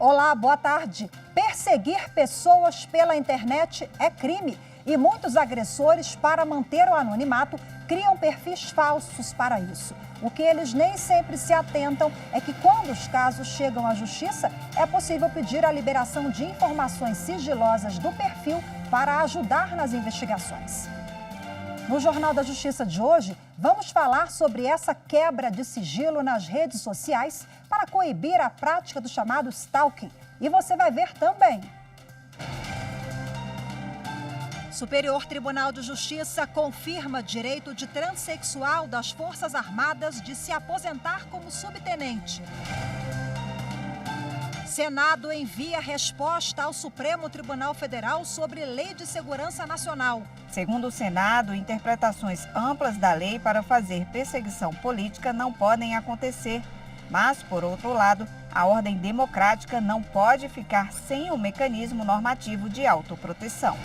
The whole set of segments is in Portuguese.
Olá, boa tarde. Perseguir pessoas pela internet é crime e muitos agressores, para manter o anonimato, criam perfis falsos para isso. O que eles nem sempre se atentam é que quando os casos chegam à justiça, é possível pedir a liberação de informações sigilosas do perfil para ajudar nas investigações. No Jornal da Justiça de hoje, vamos falar sobre essa quebra de sigilo nas redes sociais para coibir a prática do chamado stalking. E você vai ver também. Superior Tribunal de Justiça confirma direito de transexual das Forças Armadas de se aposentar como subtenente. Senado envia resposta ao Supremo Tribunal Federal sobre Lei de Segurança Nacional. Segundo o Senado, interpretações amplas da lei para fazer perseguição política não podem acontecer. Mas, por outro lado, a ordem democrática não pode ficar sem um mecanismo normativo de autoproteção.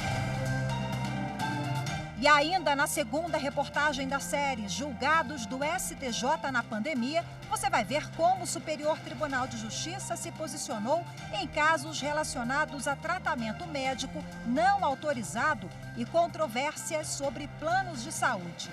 E ainda na segunda reportagem da série Julgados do STJ na Pandemia, você vai ver como o Superior Tribunal de Justiça se posicionou em casos relacionados a tratamento médico não autorizado e controvérsias sobre planos de saúde.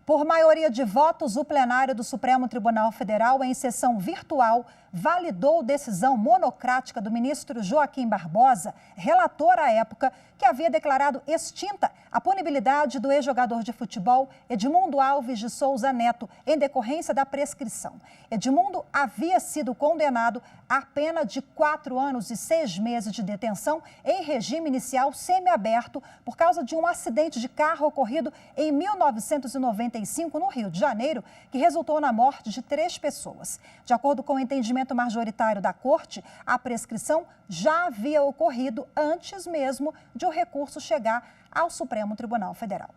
Por maioria de votos, o plenário do Supremo Tribunal Federal, em sessão virtual, validou decisão monocrática do ministro Joaquim Barbosa, relator à época, que havia declarado extinta a punibilidade do ex-jogador de futebol Edmundo Alves de Souza Neto, em decorrência da prescrição. Edmundo havia sido condenado à pena de 4 anos e 6 meses de detenção em regime inicial semiaberto por causa de um acidente de carro ocorrido em 1995 no Rio de Janeiro, que resultou na morte de 3 pessoas. De acordo com o entendimento majoritário da Corte, a prescrição já havia ocorrido antes mesmo de o recurso chegar ao Supremo Tribunal Federal.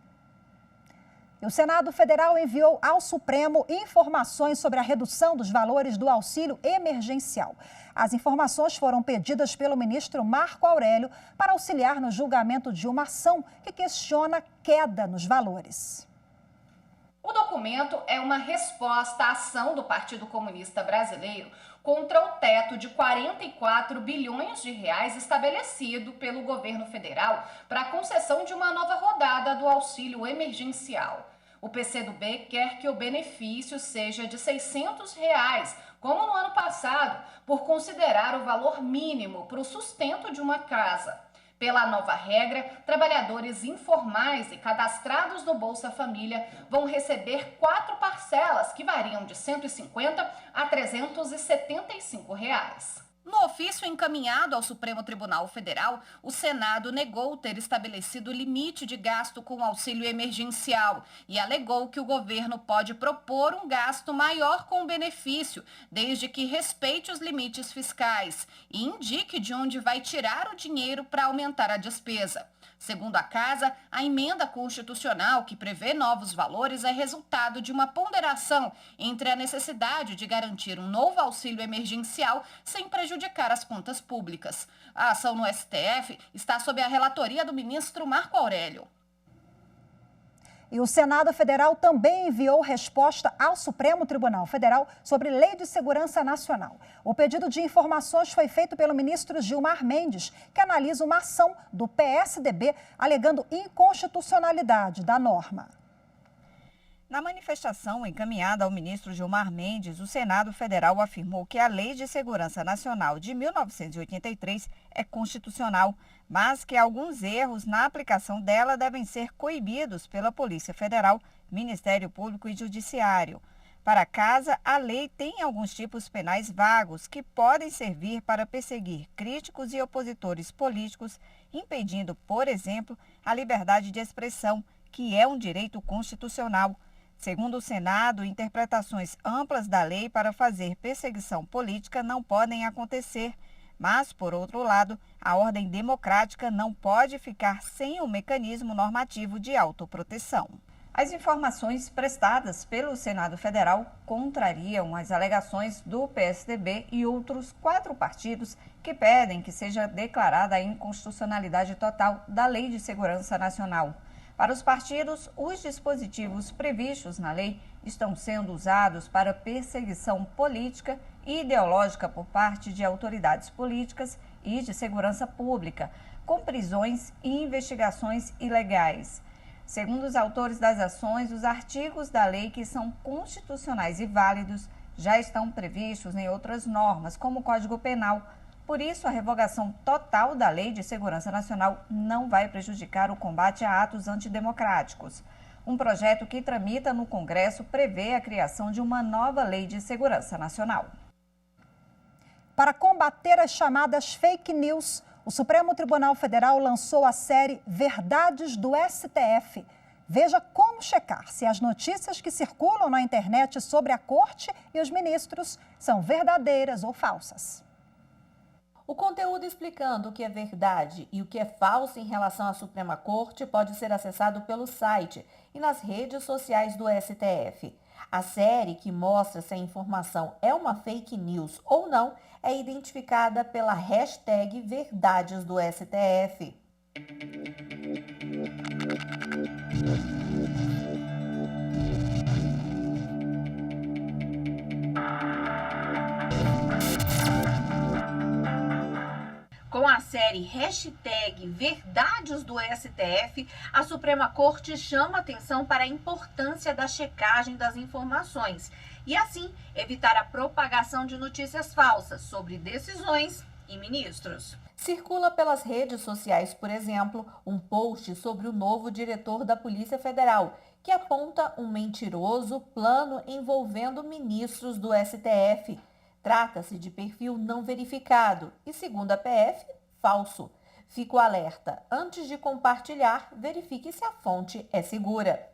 E o Senado Federal enviou ao Supremo informações sobre a redução dos valores do auxílio emergencial. As informações foram pedidas pelo ministro Marco Aurélio para auxiliar no julgamento de uma ação que questiona queda nos valores. O documento é uma resposta à ação do Partido Comunista Brasileiro contra o teto de 44 bilhões de reais estabelecido pelo governo federal para a concessão de uma nova rodada do auxílio emergencial. O PCdoB quer que o benefício seja de R$ 600, como no ano passado, por considerar o valor mínimo para o sustento de uma casa. Pela nova regra, trabalhadores informais e cadastrados no Bolsa Família vão receber 4 parcelas que variam de R$ 150 a R$ 375. No ofício encaminhado ao Supremo Tribunal Federal, o Senado negou ter estabelecido limite de gasto com auxílio emergencial e alegou que o governo pode propor um gasto maior com o benefício, desde que respeite os limites fiscais e indique de onde vai tirar o dinheiro para aumentar a despesa. Segundo a Casa, a emenda constitucional que prevê novos valores é resultado de uma ponderação entre a necessidade de garantir um novo auxílio emergencial sem prejudicar as contas públicas. A ação no STF está sob a relatoria do ministro Marco Aurélio. E o Senado Federal também enviou resposta ao Supremo Tribunal Federal sobre Lei de Segurança Nacional. O pedido de informações foi feito pelo ministro Gilmar Mendes, que analisa uma ação do PSDB alegando inconstitucionalidade da norma. Na manifestação encaminhada ao ministro Gilmar Mendes, o Senado Federal afirmou que a Lei de Segurança Nacional de 1983 é constitucional, mas que alguns erros na aplicação dela devem ser coibidos pela Polícia Federal, Ministério Público e Judiciário. Para a Casa, a lei tem alguns tipos penais vagos que podem servir para perseguir críticos e opositores políticos, impedindo, por exemplo, a liberdade de expressão, que é um direito constitucional. Segundo o Senado, interpretações amplas da lei para fazer perseguição política não podem acontecer. Mas, por outro lado, a ordem democrática não pode ficar sem um mecanismo normativo de autoproteção. As informações prestadas pelo Senado Federal contrariam as alegações do PSDB e outros 4 partidos que pedem que seja declarada a inconstitucionalidade total da Lei de Segurança Nacional. Para os partidos, os dispositivos previstos na lei estão sendo usados para perseguição política e ideológica por parte de autoridades políticas e de segurança pública, com prisões e investigações ilegais. Segundo os autores das ações, os artigos da lei que são constitucionais e válidos já estão previstos em outras normas, como o Código Penal. Por isso, a revogação total da Lei de Segurança Nacional não vai prejudicar o combate a atos antidemocráticos. Um projeto que tramita no Congresso prevê a criação de uma nova Lei de Segurança Nacional. Para combater as chamadas fake news, o Supremo Tribunal Federal lançou a série Verdades do STF. Veja como checar se as notícias que circulam na internet sobre a Corte e os ministros são verdadeiras ou falsas. O conteúdo explicando o que é verdade e o que é falso em relação à Suprema Corte pode ser acessado pelo site e nas redes sociais do STF. A série que mostra se a informação é uma fake news ou não é identificada pela hashtag Verdades do STF. Com a série hashtag Verdades do STF, a Suprema Corte chama atenção para a importância da checagem das informações e, assim, evitar a propagação de notícias falsas sobre decisões e ministros. Circula pelas redes sociais, por exemplo, um post sobre o novo diretor da Polícia Federal, que aponta um mentiroso plano envolvendo ministros do STF. Trata-se de perfil não verificado e, segundo a PF, falso. Fica o alerta. Antes de compartilhar, verifique se a fonte é segura.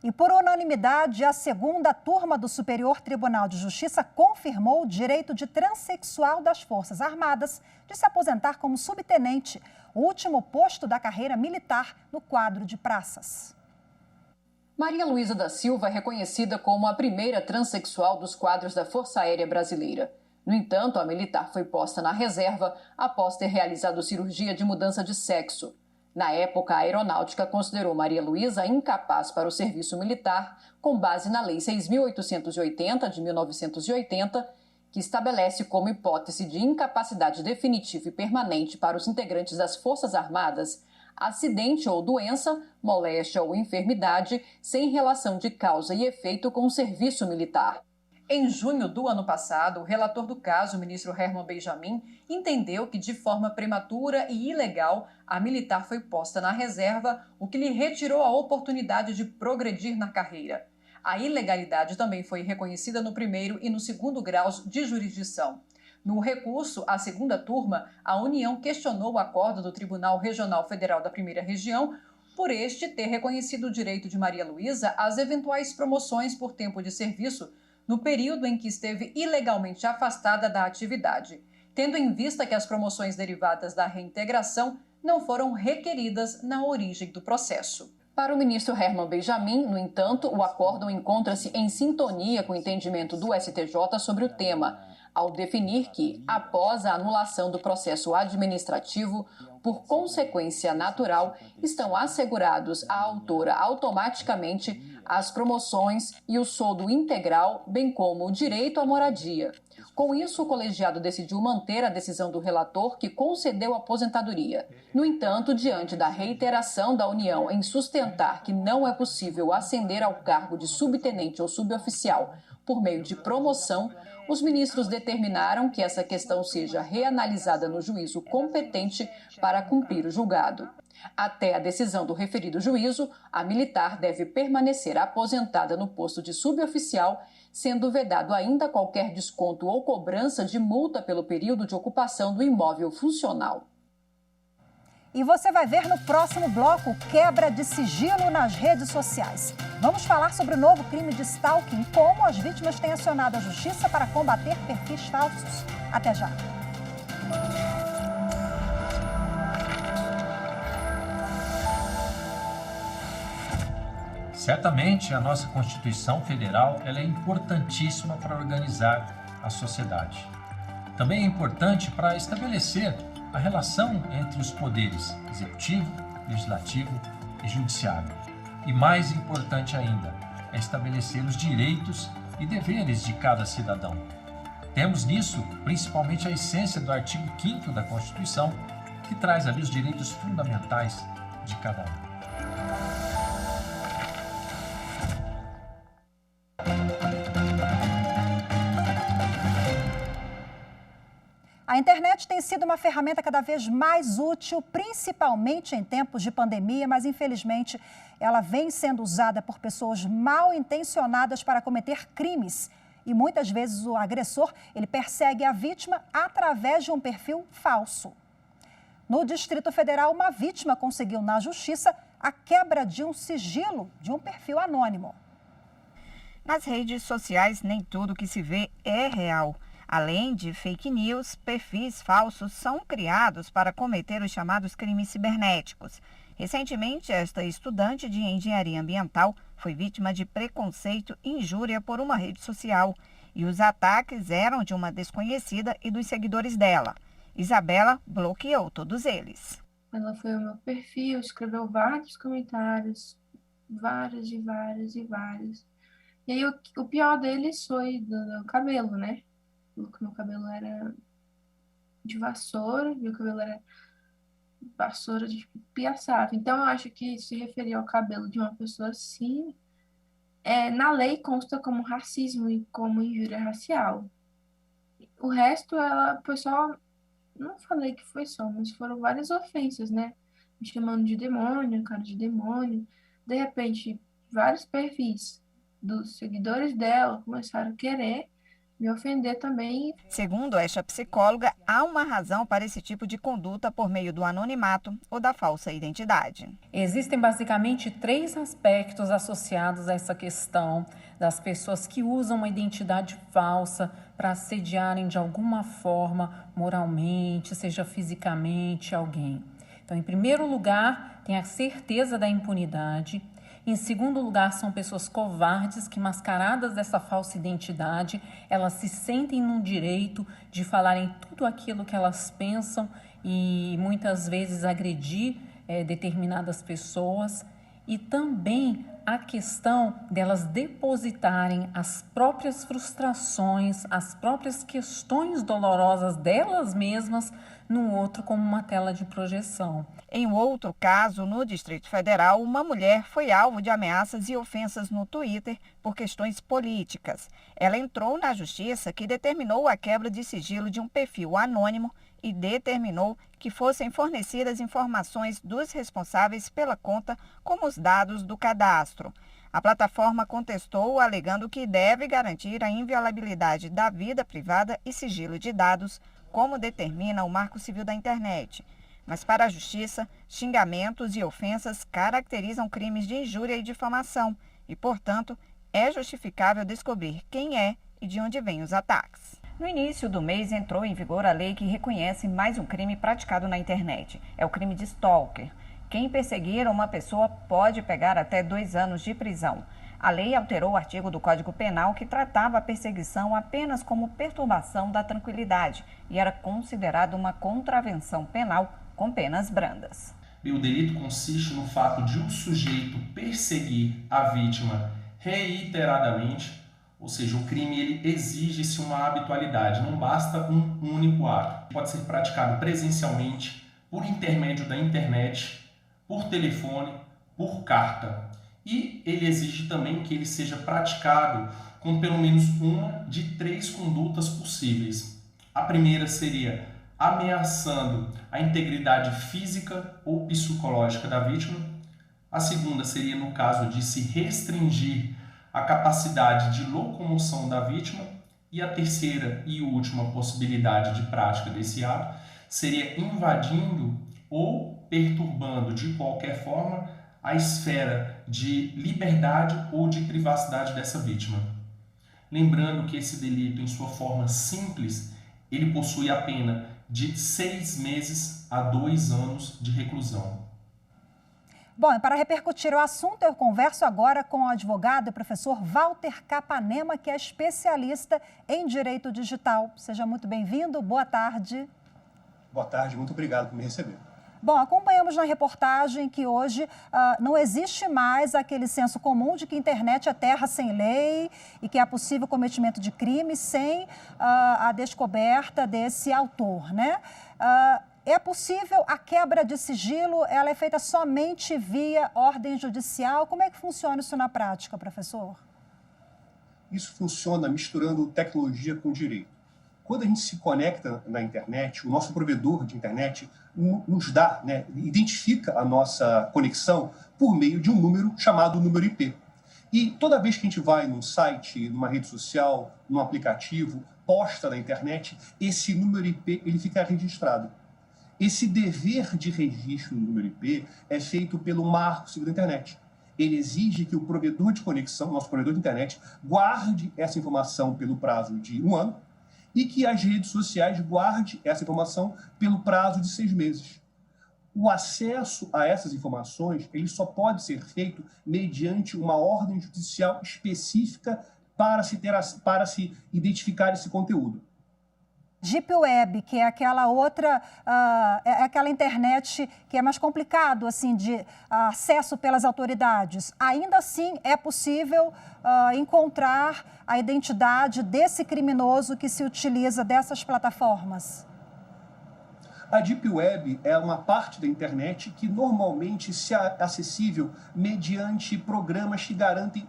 E por unanimidade, a segunda turma do Superior Tribunal de Justiça confirmou o direito de transexual das Forças Armadas de se aposentar como subtenente, o último posto da carreira militar no quadro de praças. Maria Luísa da Silva é reconhecida como a primeira transexual dos quadros da Força Aérea Brasileira. No entanto, a militar foi posta na reserva após ter realizado cirurgia de mudança de sexo. Na época, a Aeronáutica considerou Maria Luísa incapaz para o serviço militar, com base na Lei 6.880, de 1980, que estabelece como hipótese de incapacidade definitiva e permanente para os integrantes das Forças Armadas acidente ou doença, moléstia ou enfermidade, sem relação de causa e efeito com o serviço militar. Em junho do ano passado, o relator do caso, o ministro Herman Benjamin, entendeu que de forma prematura e ilegal a militar foi posta na reserva, o que lhe retirou a oportunidade de progredir na carreira. A ilegalidade também foi reconhecida no primeiro e no segundo graus de jurisdição. No recurso à segunda turma, a União questionou o acordo do Tribunal Regional Federal da Primeira Região por este ter reconhecido o direito de Maria Luísa às eventuais promoções por tempo de serviço no período em que esteve ilegalmente afastada da atividade, tendo em vista que as promoções derivadas da reintegração não foram requeridas na origem do processo. Para o ministro Herman Benjamin, no entanto, o acórdão encontra-se em sintonia com o entendimento do STJ sobre o tema, ao definir que, após a anulação do processo administrativo, por consequência natural, estão assegurados à autora automaticamente as promoções e o soldo integral, bem como o direito à moradia. Com isso, o colegiado decidiu manter a decisão do relator que concedeu a aposentadoria. No entanto, diante da reiteração da União em sustentar que não é possível ascender ao cargo de subtenente ou suboficial por meio de promoção, os ministros determinaram que essa questão seja reanalisada no juízo competente para cumprir o julgado. Até a decisão do referido juízo, a militar deve permanecer aposentada no posto de suboficial, sendo vedado ainda qualquer desconto ou cobrança de multa pelo período de ocupação do imóvel funcional. E você vai ver no próximo bloco quebra de sigilo nas redes sociais. Vamos falar sobre o novo crime de stalking, como as vítimas têm acionado a justiça para combater perfis falsos. Até já. Certamente a nossa Constituição Federal ela é importantíssima para organizar a sociedade. Também é importante para estabelecer a relação entre os poderes executivo, legislativo e judiciário. E mais importante ainda, é estabelecer os direitos e deveres de cada cidadão. Temos nisso principalmente a essência do artigo 5º da Constituição, que traz ali os direitos fundamentais de cada um. A internet tem sido uma ferramenta cada vez mais útil, principalmente em tempos de pandemia, mas infelizmente ela vem sendo usada por pessoas mal intencionadas para cometer crimes. E muitas vezes o agressor, ele persegue a vítima através de um perfil falso. No Distrito Federal, uma vítima conseguiu na justiça a quebra de um sigilo de um perfil anônimo. Nas redes sociais, nem tudo que se vê é real. Além de fake news, perfis falsos são criados para cometer os chamados crimes cibernéticos. Recentemente, esta estudante de engenharia ambiental foi vítima de preconceito e injúria por uma rede social. E os ataques eram de uma desconhecida e dos seguidores dela. Isabela bloqueou todos eles. Ela foi ao meu perfil, escreveu vários comentários, vários. E aí o pior deles foi do cabelo, né? Meu cabelo era de vassoura, meu cabelo era vassoura de piaçava. Então, eu acho que se referir ao cabelo de uma pessoa assim, na lei consta como racismo e como injúria racial. O resto, ela foi só, não falei que foi só, mas foram várias ofensas, né? Me chamando de demônio, cara de demônio. De repente, vários perfis dos seguidores dela começaram a querer me ofender também. Segundo esta psicóloga, há uma razão para esse tipo de conduta por meio do anonimato ou da falsa identidade. Existem basicamente 3 aspectos associados a essa questão das pessoas que usam uma identidade falsa para assediarem de alguma forma, moralmente, seja fisicamente, alguém. Então, em primeiro lugar, tem a certeza da impunidade. Em segundo lugar, são pessoas covardes que, mascaradas dessa falsa identidade, elas se sentem no direito de falarem tudo aquilo que elas pensam e muitas vezes agredir determinadas pessoas. E também a questão delas depositarem as próprias frustrações, as próprias questões dolorosas delas mesmas no outro como uma tela de projeção. Em outro caso, no Distrito Federal, uma mulher foi alvo de ameaças e ofensas no Twitter por questões políticas. Ela entrou na justiça, que determinou a quebra de sigilo de um perfil anônimo e determinou que fossem fornecidas informações dos responsáveis pela conta, como os dados do cadastro. A plataforma contestou, alegando que deve garantir a inviolabilidade da vida privada e sigilo de dados, como determina o Marco Civil da Internet. Mas para a Justiça, xingamentos e ofensas caracterizam crimes de injúria e difamação e, portanto, é justificável descobrir quem é e de onde vêm os ataques. No início do mês, entrou em vigor a lei que reconhece mais um crime praticado na internet. É o crime de stalker. Quem perseguir uma pessoa pode pegar até 2 anos de prisão. A lei alterou o artigo do Código Penal que tratava a perseguição apenas como perturbação da tranquilidade e era considerado uma contravenção penal com penas brandas. O delito consiste no fato de um sujeito perseguir a vítima reiteradamente, ou seja, o crime ele exige-se uma habitualidade, não basta um único ato. Pode ser praticado presencialmente, por intermédio da internet, por telefone, por carta. E ele exige também que ele seja praticado com pelo menos uma de 3 condutas possíveis. A primeira seria ameaçando a integridade física ou psicológica da vítima. A segunda seria no caso de se restringir a capacidade de locomoção da vítima. E a terceira e última possibilidade de prática desse ato seria invadindo ou perturbando de qualquer forma a esfera de liberdade ou de privacidade dessa vítima. Lembrando que esse delito, em sua forma simples, ele possui a pena de 6 meses a 2 anos de reclusão. Bom, e para repercutir o assunto, eu converso agora com o advogado e professor Walter Capanema, que é especialista em direito digital. Seja muito bem-vindo, boa tarde. Boa tarde, muito obrigado por me receber. Bom, acompanhamos na reportagem que hoje não existe mais aquele senso comum de que a internet é terra sem lei e que é possível cometimento de crime sem a descoberta desse autor, né? É possível a quebra de sigilo, ela é feita somente via ordem judicial? Como é que funciona isso na prática, professor? Isso funciona misturando tecnologia com direito. Quando a gente se conecta na internet, o nosso provedor de internet nos dá, né, identifica a nossa conexão por meio de um número chamado número IP. E toda vez que a gente vai num site, numa rede social, num aplicativo, posta na internet, esse número IP ele fica registrado. Esse dever de registro do número IP é feito pelo Marco Civil da Internet. Ele exige que o provedor de conexão, nosso provedor de internet, guarde essa informação pelo prazo de 1 ano, e que as redes sociais guardem essa informação pelo prazo de 6 meses. O acesso a essas informações ele só pode ser feito mediante uma ordem judicial específica para se identificar esse conteúdo. Deep Web, que é aquela outra, aquela internet que é mais complicado assim, de acesso pelas autoridades. Ainda assim, é possível encontrar a identidade desse criminoso que se utiliza dessas plataformas? A Deep Web é uma parte da internet que normalmente se é acessível mediante programas que garantem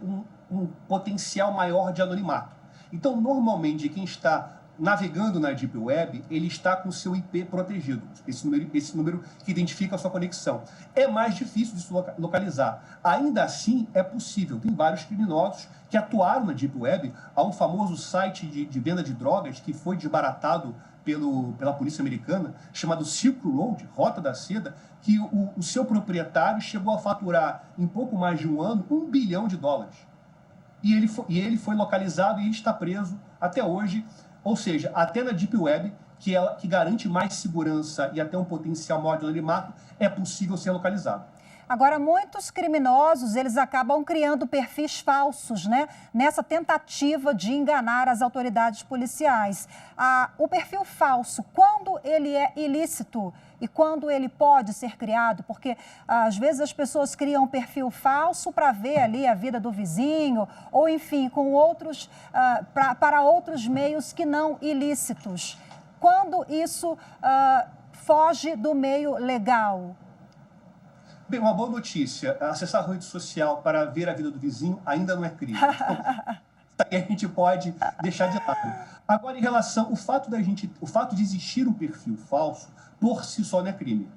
um potencial maior de anonimato. Então, normalmente, quem está navegando na Deep Web, ele está com seu IP protegido, esse número que identifica a sua conexão. É mais difícil de se localizar. Ainda assim, é possível. Tem vários criminosos que atuaram na Deep Web. Há um famoso site de venda de drogas que foi desbaratado pela polícia americana, chamado Silk Road, Rota da Seda, que o seu proprietário chegou a faturar, em pouco mais de um ano, $1 bilhão. E ele foi localizado e ele está preso até hoje. Ou seja, até na Deep Web, que garante mais segurança e até um potencial maior de anonimato, é possível ser localizado. Agora, muitos criminosos, eles acabam criando perfis falsos, né? Nessa tentativa de enganar as autoridades policiais. O perfil falso, quando ele é ilícito e quando ele pode ser criado? Porque, às vezes, as pessoas criam um perfil falso para ver ali a vida do vizinho, ou, enfim, com outros, para outros meios que não ilícitos. Quando isso foge do meio legal? Bem, uma boa notícia, acessar a rede social para ver a vida do vizinho ainda não é crime. Então, a gente pode deixar de lado. Agora, em relação ao fato de existir um perfil falso, por si só não é crime.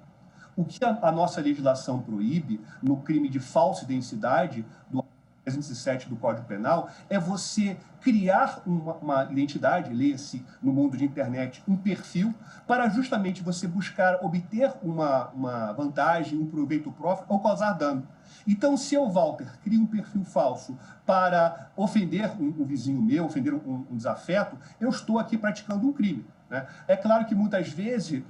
O que a nossa legislação proíbe no crime de falsa identidade, do 307 do Código Penal, é você criar uma identidade, leia-se no mundo de internet, um perfil, para justamente você buscar obter uma vantagem, um proveito próprio ou causar dano. Então, se eu, Walter, crio um perfil falso para ofender um vizinho meu, ofender um desafeto, eu estou aqui praticando um crime. Né? É claro que muitas vezes,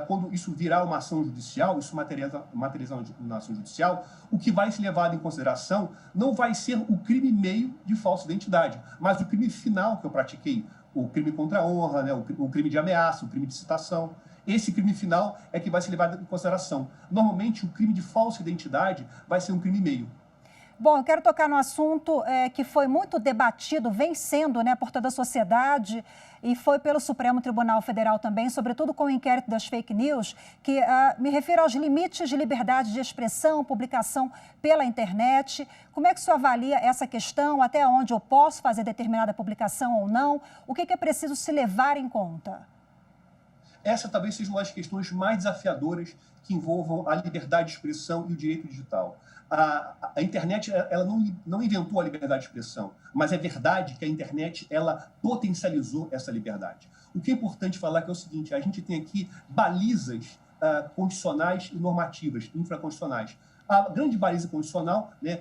quando isso virar uma ação judicial, isso materializa na ação judicial, o que vai ser levado em consideração não vai ser o crime meio de falsa identidade, mas o crime final que eu pratiquei, o crime contra a honra, né? o crime de ameaça, o crime de citação. Esse crime final é que vai ser levado em consideração. Normalmente, o crime de falsa identidade vai ser um crime meio. Bom, eu quero tocar no assunto que foi muito debatido, vem sendo, né, por toda a sociedade, e foi pelo Supremo Tribunal Federal também, sobretudo com o inquérito das fake news, que me refiro aos limites de liberdade de expressão, publicação pela internet. Como é que o senhor avalia essa questão? Até onde eu posso fazer determinada publicação ou não? O que é preciso se levar em conta? Essa talvez seja uma das questões mais desafiadoras que envolvam a liberdade de expressão e o direito digital. A internet ela não inventou a liberdade de expressão, mas é verdade que a internet ela potencializou essa liberdade. O que é importante falar que é o seguinte, a gente tem aqui balizas constitucionais e normativas, infraconstitucionais. A grande baliza constitucional, né,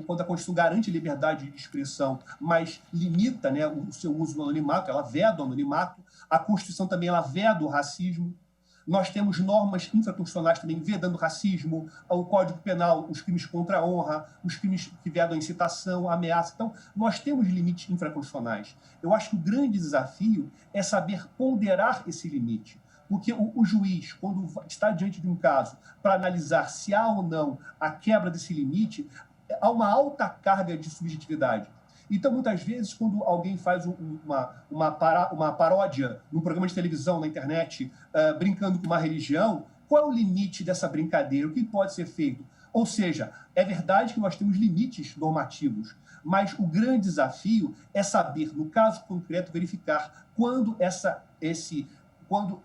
quando a Constituição garante a liberdade de expressão, mas limita, né, o seu uso no anonimato, ela veda o anonimato. A Constituição também ela veda o racismo. Nós temos normas infraconstitucionais também vedando racismo, o Código Penal, os crimes contra a honra, os crimes que vedam a incitação, a ameaça. Então, nós temos limites infraconstitucionais. Eu acho que o grande desafio é saber ponderar esse limite. Porque o juiz, quando está diante de um caso para analisar se há ou não a quebra desse limite, há uma alta carga de subjetividade. Então, muitas vezes, quando alguém faz uma paródia num programa de televisão, na internet, brincando com uma religião, qual é o limite dessa brincadeira? O que pode ser feito? Ou seja, é verdade que nós temos limites normativos, mas o grande desafio é saber, no caso concreto, verificar quando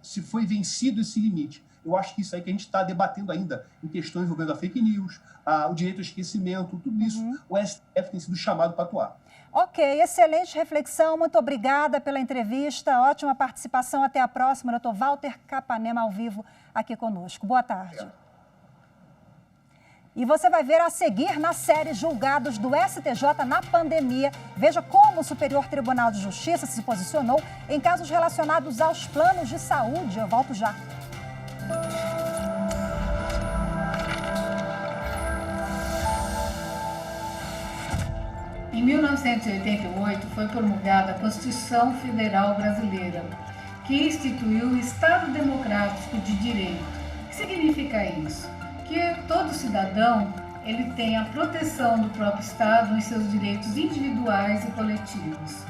se foi vencido esse limite. Eu acho que isso aí que a gente está debatendo ainda em questões envolvendo a fake news, o direito ao esquecimento, tudo isso, o STF tem sido chamado para atuar. Ok, excelente reflexão, muito obrigada pela entrevista, ótima participação, até a próxima, doutor Walter Capanema ao vivo aqui conosco. Boa tarde. E você vai ver a seguir na série Julgados do STJ na Pandemia. Veja como o Superior Tribunal de Justiça se posicionou em casos relacionados aos planos de saúde. Eu volto já. Em 1988 foi promulgada a Constituição Federal Brasileira, que instituiu o Estado Democrático de Direito. O que significa isso? Que todo cidadão ele tem a proteção do próprio Estado em seus direitos individuais e coletivos.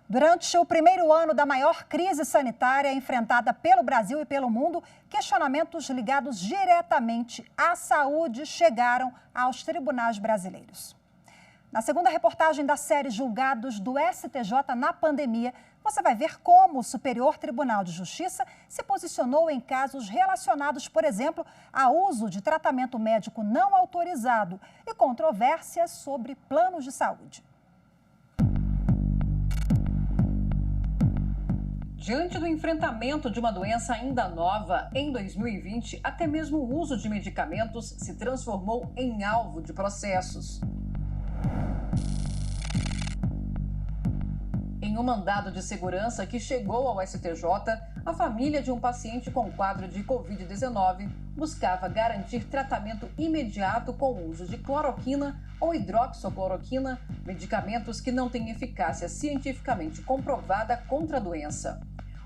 Durante o primeiro ano da maior crise sanitária enfrentada pelo Brasil e pelo mundo, questionamentos ligados diretamente à saúde chegaram aos tribunais brasileiros. Na segunda reportagem da série Julgados do STJ na Pandemia, você vai ver como o Superior Tribunal de Justiça se posicionou em casos relacionados, por exemplo, ao uso de tratamento médico não autorizado e controvérsias sobre planos de saúde. Diante do enfrentamento de uma doença ainda nova, em 2020, até mesmo o uso de medicamentos se transformou em alvo de processos. Em um mandado de segurança que chegou ao STJ, a família de um paciente com quadro de Covid-19 buscava garantir tratamento imediato com o uso de cloroquina ou hidroxicloroquina, medicamentos que não têm eficácia cientificamente comprovada contra a doença.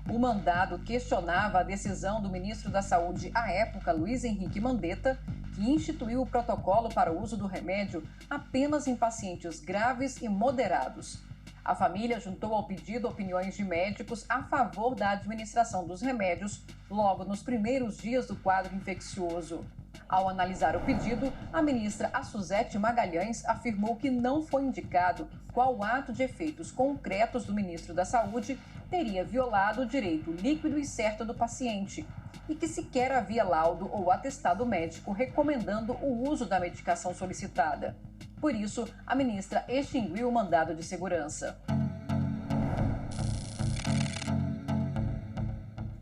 O mandado questionava a decisão do ministro da Saúde à época, Luiz Henrique Mandetta, que instituiu o protocolo para o uso do remédio apenas em pacientes graves e moderados. A família juntou ao pedido opiniões de médicos a favor da administração dos remédios logo nos primeiros dias do quadro infeccioso. Ao analisar o pedido, a ministra Suzete Magalhães afirmou que não foi indicado qual ato de efeitos concretos do ministro da Saúde teria violado o direito líquido e certo do paciente e que sequer havia laudo ou atestado médico recomendando o uso da medicação solicitada. Por isso, a ministra extinguiu o mandado de segurança.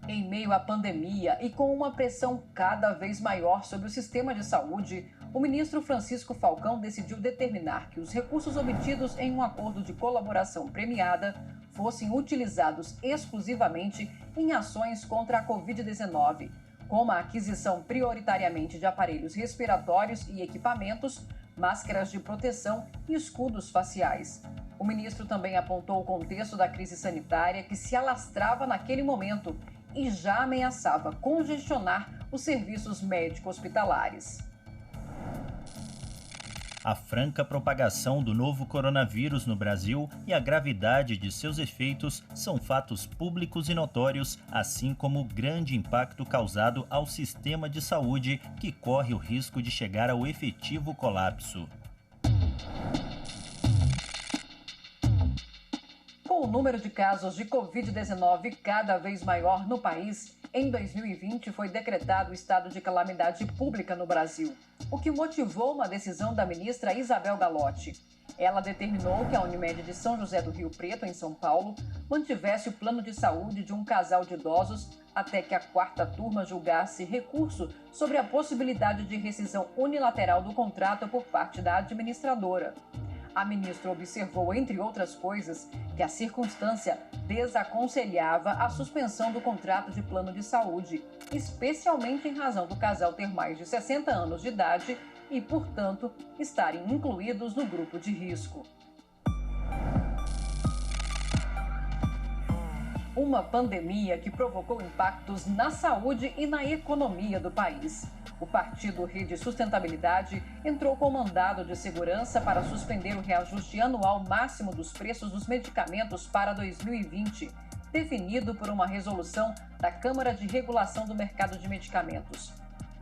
Em meio à pandemia e com uma pressão cada vez maior sobre o sistema de saúde, o ministro Francisco Falcão decidiu determinar que os recursos obtidos em um acordo de colaboração premiada fossem utilizados exclusivamente em ações contra a Covid-19, como a aquisição prioritariamente de aparelhos respiratórios e equipamentos, máscaras de proteção e escudos faciais. O ministro também apontou o contexto da crise sanitária que se alastrava naquele momento e já ameaçava congestionar os serviços médico-hospitalares. A franca propagação do novo coronavírus no Brasil e a gravidade de seus efeitos são fatos públicos e notórios, assim como o grande impacto causado ao sistema de saúde, que corre o risco de chegar ao efetivo colapso. Com o número de casos de Covid-19 cada vez maior no país, em 2020 foi decretado o estado de calamidade pública no Brasil, o que motivou uma decisão da ministra Isabel Galotti. Ela determinou que a Unimed de São José do Rio Preto, em São Paulo, mantivesse o plano de saúde de um casal de idosos até que a quarta turma julgasse recurso sobre a possibilidade de rescisão unilateral do contrato por parte da administradora. A ministra observou, entre outras coisas, que a circunstância desaconselhava a suspensão do contrato de plano de saúde, especialmente em razão do casal ter mais de 60 anos de idade e, portanto, estarem incluídos no grupo de risco. Uma pandemia que provocou impactos na saúde e na economia do país. O partido Rede Sustentabilidade entrou com mandado de segurança para suspender o reajuste anual máximo dos preços dos medicamentos para 2020, definido por uma resolução da Câmara de Regulação do Mercado de Medicamentos.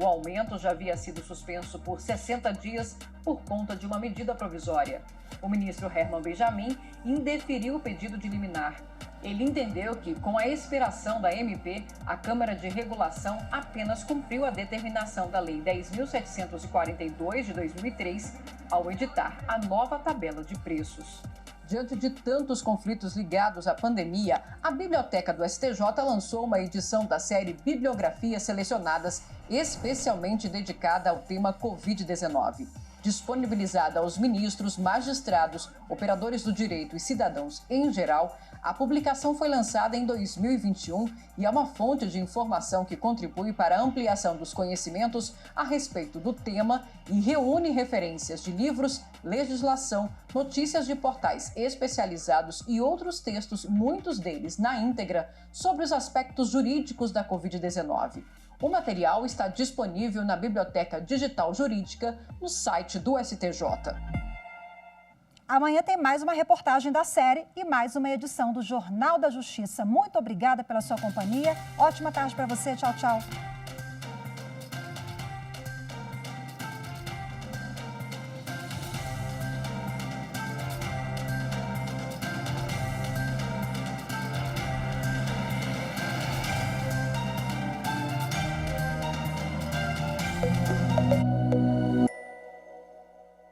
O aumento já havia sido suspenso por 60 dias por conta de uma medida provisória. O ministro Herman Benjamin indeferiu o pedido de liminar. Ele entendeu que, com a expiração da MP, a Câmara de Regulação apenas cumpriu a determinação da Lei 10.742 de 2003 ao editar a nova tabela de preços. Diante de tantos conflitos ligados à pandemia, a Biblioteca do STJ lançou uma edição da série Bibliografias Selecionadas, especialmente dedicada ao tema Covid-19. Disponibilizada aos ministros, magistrados, operadores do direito e cidadãos em geral, a publicação foi lançada em 2021 e é uma fonte de informação que contribui para a ampliação dos conhecimentos a respeito do tema e reúne referências de livros, legislação, notícias de portais especializados e outros textos, muitos deles na íntegra, sobre os aspectos jurídicos da Covid-19. O material está disponível na Biblioteca Digital Jurídica no site do STJ. Amanhã tem mais uma reportagem da série e mais uma edição do Jornal da Justiça. Muito obrigada pela sua companhia. Ótima tarde para você. Tchau, tchau. Música